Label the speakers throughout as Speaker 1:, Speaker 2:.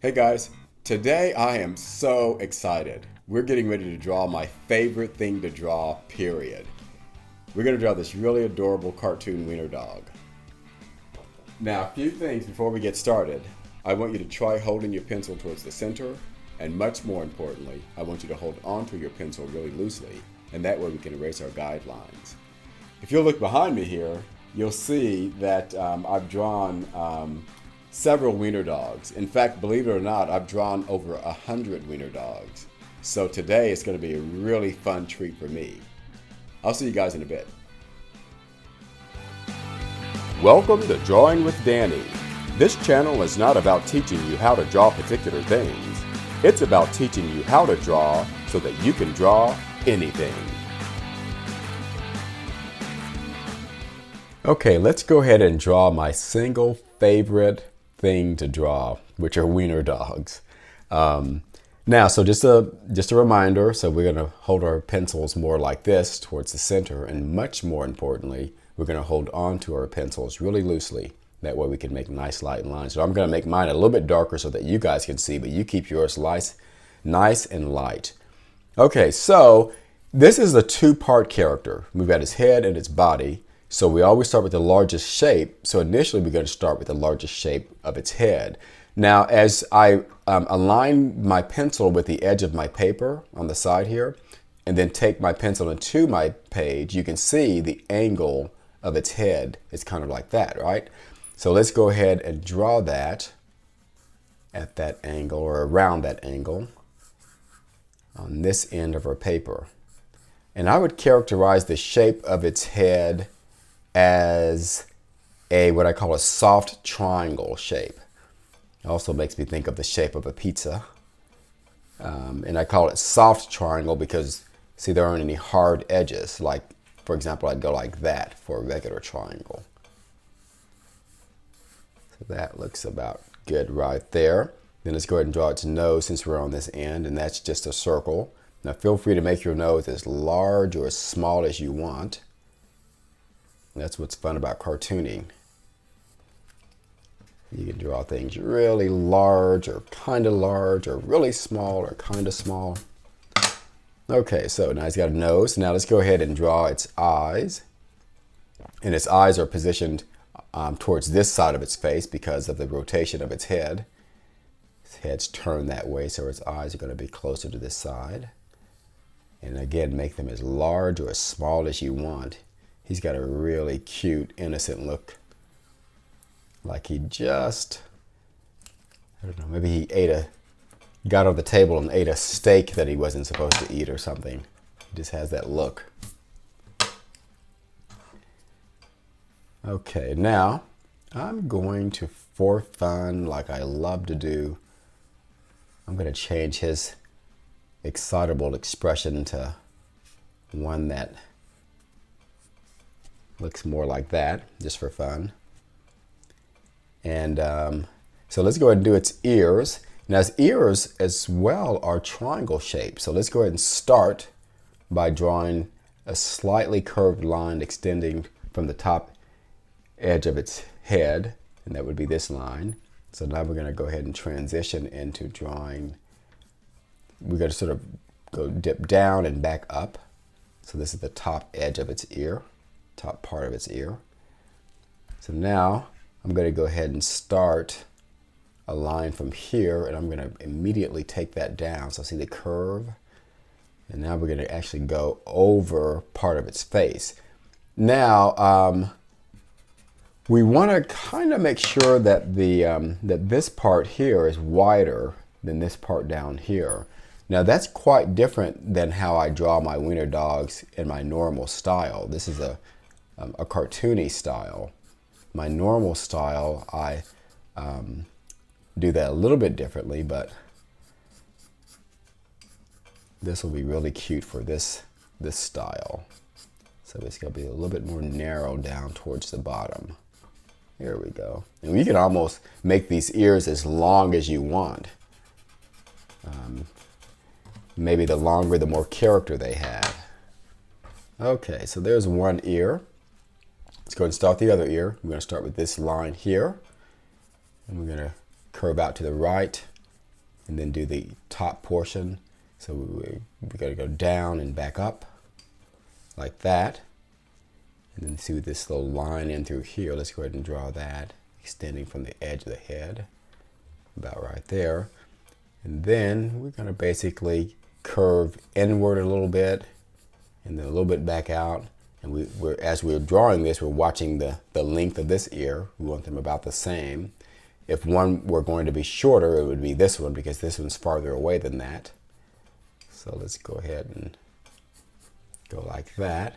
Speaker 1: Hey guys, today I am so excited. We're getting ready to draw my favorite thing to draw, period. We're going to draw this really adorable cartoon wiener dog. Now, a few things before we get started. I want you to try holding your pencil towards the center, and much more importantly, I want you to hold onto your pencil really loosely, and that way we can erase our guidelines. If you'll look behind me here, you'll see that I've drawn several wiener dogs. In fact, believe it or not, I've drawn over 100 wiener dogs. So today is going to be a really fun treat for me. I'll see you guys in a bit. Welcome to Drawing with Danny. This channel is not about teaching you how to draw particular things. It's about teaching you how to draw so that you can draw anything. Okay, let's go ahead and draw my single favorite thing to draw, which are wiener dogs. Now, so just a reminder, so we're going to hold our pencils more like this towards the center, and much more importantly, we're going to hold on to our pencils really loosely. That way we can make nice light lines. So I'm going to make mine a little bit darker so that you guys can see, but you keep yours nice and light. Okay, so this is a two-part character. We've got his head and his body. So we always start with the largest shape. So initially we're going to start with the largest shape of its head. Now as I align my pencil with the edge of my paper on the side here, and then take my pencil into my page, you can see the angle of its head is kind of like that, right? So let's go ahead and draw that at that angle, or around that angle, on this end of our paper. And I would characterize the shape of its head as what I call a soft triangle shape. It also makes me think of the shape of a pizza. And I call it soft triangle because, see, there aren't any hard edges. Like, for example, I'd go like that for a regular triangle. So that looks about good right there. Then let's go ahead and draw its nose since we're on this end, and that's just a circle. Now feel free to make your nose as large or as small as you want. That's what's fun about cartooning. You can draw things really large or kind of large, or really small or kind of small. Okay, so now it's got a nose. Now let's go ahead and draw its eyes. And its eyes are positioned towards this side of its face because of the rotation of its head. Its head's turned that way, so its eyes are going to be closer to this side. And again, make them as large or as small as you want. He's got a really cute, innocent look. Like he just, I don't know, maybe he got on the table and ate a steak that he wasn't supposed to eat or something. He just has that look. Okay, now I'm going to, for fun, like I love to do, I'm going to change his excitable expression to one that looks more like that, just for fun. And so let's go ahead and do its ears. Now its ears as well are triangle shaped. So let's go ahead and start by drawing a slightly curved line extending from the top edge of its head, and that would be this line. So now we're going to go ahead and transition into drawing. We're going to sort of go dip down and back up. So this is the top edge of its ear, top part of its ear. So now I'm going to go ahead and start a line from here, and I'm going to immediately take that down. So see the curve? And now we're going to actually go over part of its face. Now, we want to kind of make sure that that this part here is wider than this part down here. Now that's quite different than how I draw my wiener dogs in my normal style. This is a cartoony style. My normal style, I do that a little bit differently, but this will be really cute for this style. So it's going to be a little bit more narrow down towards the bottom. Here we go. And you can almost make these ears as long as you want. Maybe the longer, the more character they have. Okay, so there's one ear. Let's go ahead and start the other ear. We're going to start with this line here. And we're going to curve out to the right and then do the top portion. So we got to go down and back up like that. And then see this little line in through here. Let's go ahead and draw that, extending from the edge of the head, about right there. And then we're going to basically curve inward a little bit, and then a little bit back out. And as we're drawing this, we're watching the length of this ear. We want them about the same. If one were going to be shorter, it would be this one, because this one's farther away than that. So let's go ahead and go like that.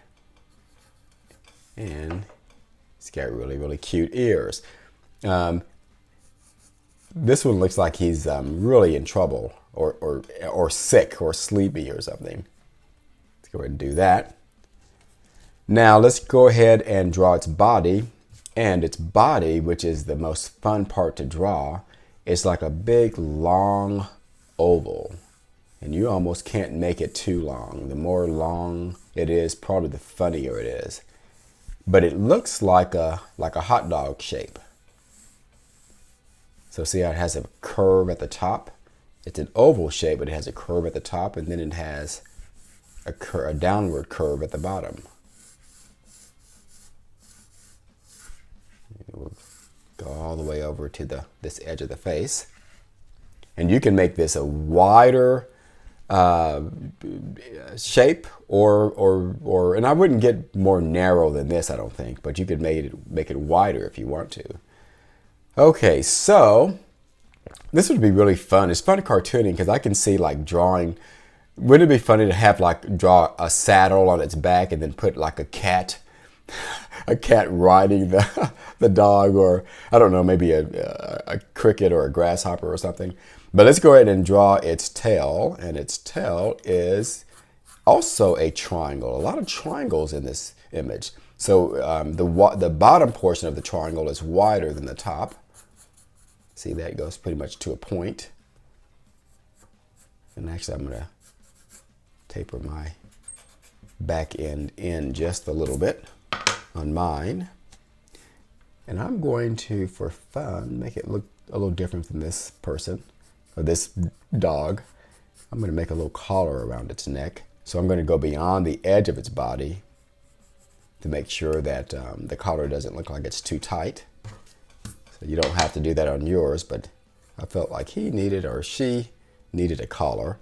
Speaker 1: And he's got really, really cute ears. This one looks like he's really in trouble or sick or sleepy or something. Let's go ahead and do that. Now let's go ahead and draw its body. And its body, which is the most fun part to draw, is like a big long oval. And you almost can't make it too long. The more long it is, probably the funnier it is. But it looks like a hot dog shape. So see how it has a curve at the top? It's an oval shape, but it has a curve at the top, and then it has a downward curve at the bottom. We'll go all the way over to this edge of the face. And you can make this a wider shape, and I wouldn't get more narrow than this, I don't think, but you could make it wider if you want to. Okay, so this would be really fun. It's fun cartooning because I can see like drawing. Wouldn't it be funny to have draw a saddle on its back and then put like a cat riding the dog, or I don't know, maybe a cricket or a grasshopper or something. But let's go ahead and draw its tail, and its tail is also a triangle. A lot of triangles in this image. So the bottom portion of the triangle is wider than the top. See, that goes pretty much to a point. And actually, I'm going to taper my back end in just a little bit on mine. And I'm going to, for fun, make it look a little different than this person, or this dog. I'm going to make a little collar around its neck. So I'm going to go beyond the edge of its body to make sure that the collar doesn't look like it's too tight. So you don't have to do that on yours, but I felt like he needed, or she needed, a collar.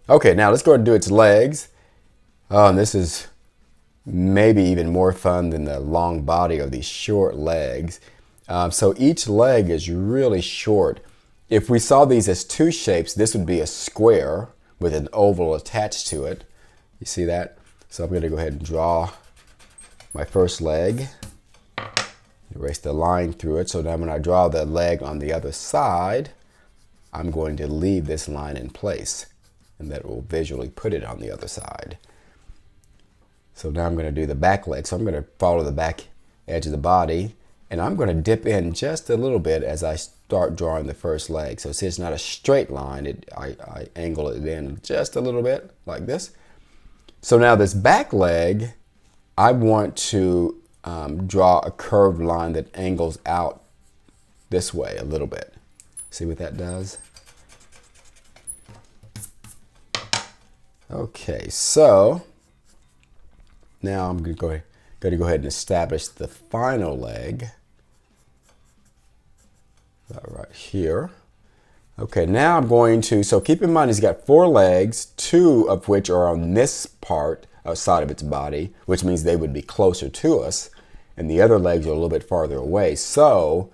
Speaker 1: Okay, now let's go ahead and do its legs. And this is maybe even more fun than the long body or these short legs. So each leg is really short. If we saw these as two shapes, this would be a square with an oval attached to it. You see that? So I'm going to go ahead and draw my first leg. Erase the line through it. So now when I draw the leg on the other side, I'm going to leave this line in place, and that will visually put it on the other side. So now I'm going to do the back leg. So I'm going to follow the back edge of the body, and I'm going to dip in just a little bit as I start drawing the first leg. So see, it's not a straight line. I angle it in just a little bit like this. So now this back leg, I want to draw a curved line that angles out this way a little bit. See what that does? Okay, so now I'm going to go ahead and establish the final leg. Right here. Okay, now I'm going to, so keep in mind he's got 4 legs, 2 of which are on this part outside of its body, which means they would be closer to us, and the other legs are a little bit farther away. So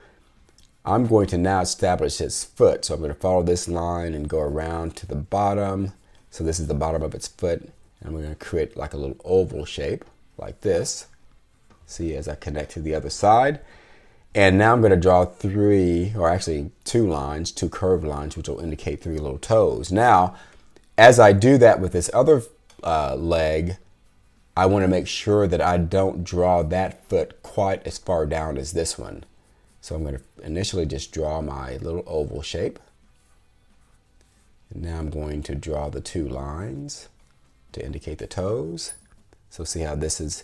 Speaker 1: I'm going to now establish its foot. So I'm going to follow this line and go around to the bottom. So this is the bottom of its foot, and we're going to create like a little oval shape like this. See, as I connect to the other side. And now I'm going to draw 3, or actually 2 lines, 2 curved lines, which will indicate 3 little toes. Now, as I do that with this other leg, I want to make sure that I don't draw that foot quite as far down as this one. So I'm going to initially just draw my little oval shape. And now I'm going to draw the 2 lines to indicate the toes. So see how this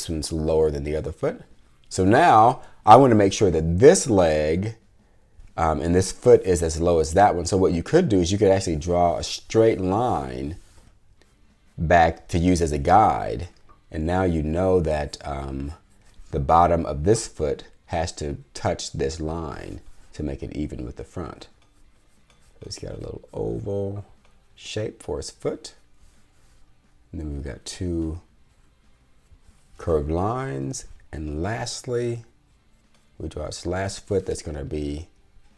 Speaker 1: one's lower than the other foot. So now I want to make sure that this leg And this foot is as low as that one. So what you could do is you could actually draw a straight line back to use as a guide. And now you know that the bottom of this foot has to touch this line to make it even with the front. So he's got a little oval shape for his foot. And then we've got two curved lines. And lastly, we draw his last foot that's going to be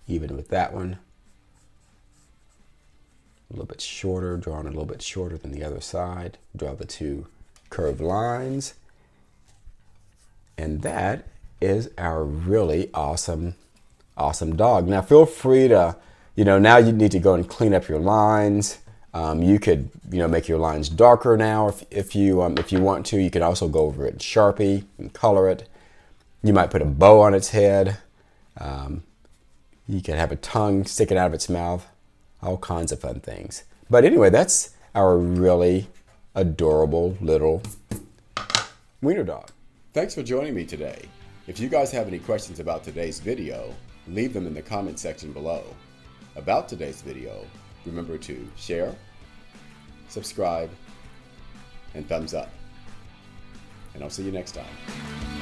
Speaker 1: even with that one. A little bit shorter, drawn a little bit shorter than the other side. Draw the two curved lines. And that is our really awesome dog. Now feel free to, now you need to go and clean up your lines. You could, make your lines darker now if you want to. You can also go over it in Sharpie and color it. You might put a bow on its head. You can have a tongue sticking out of its mouth. All kinds of fun things. But anyway, that's our really adorable little wiener dog. Thanks for joining me today. If you guys have any questions about today's video, leave them in the comment section below. About today's video, remember to share, subscribe, and thumbs up. And I'll see you next time.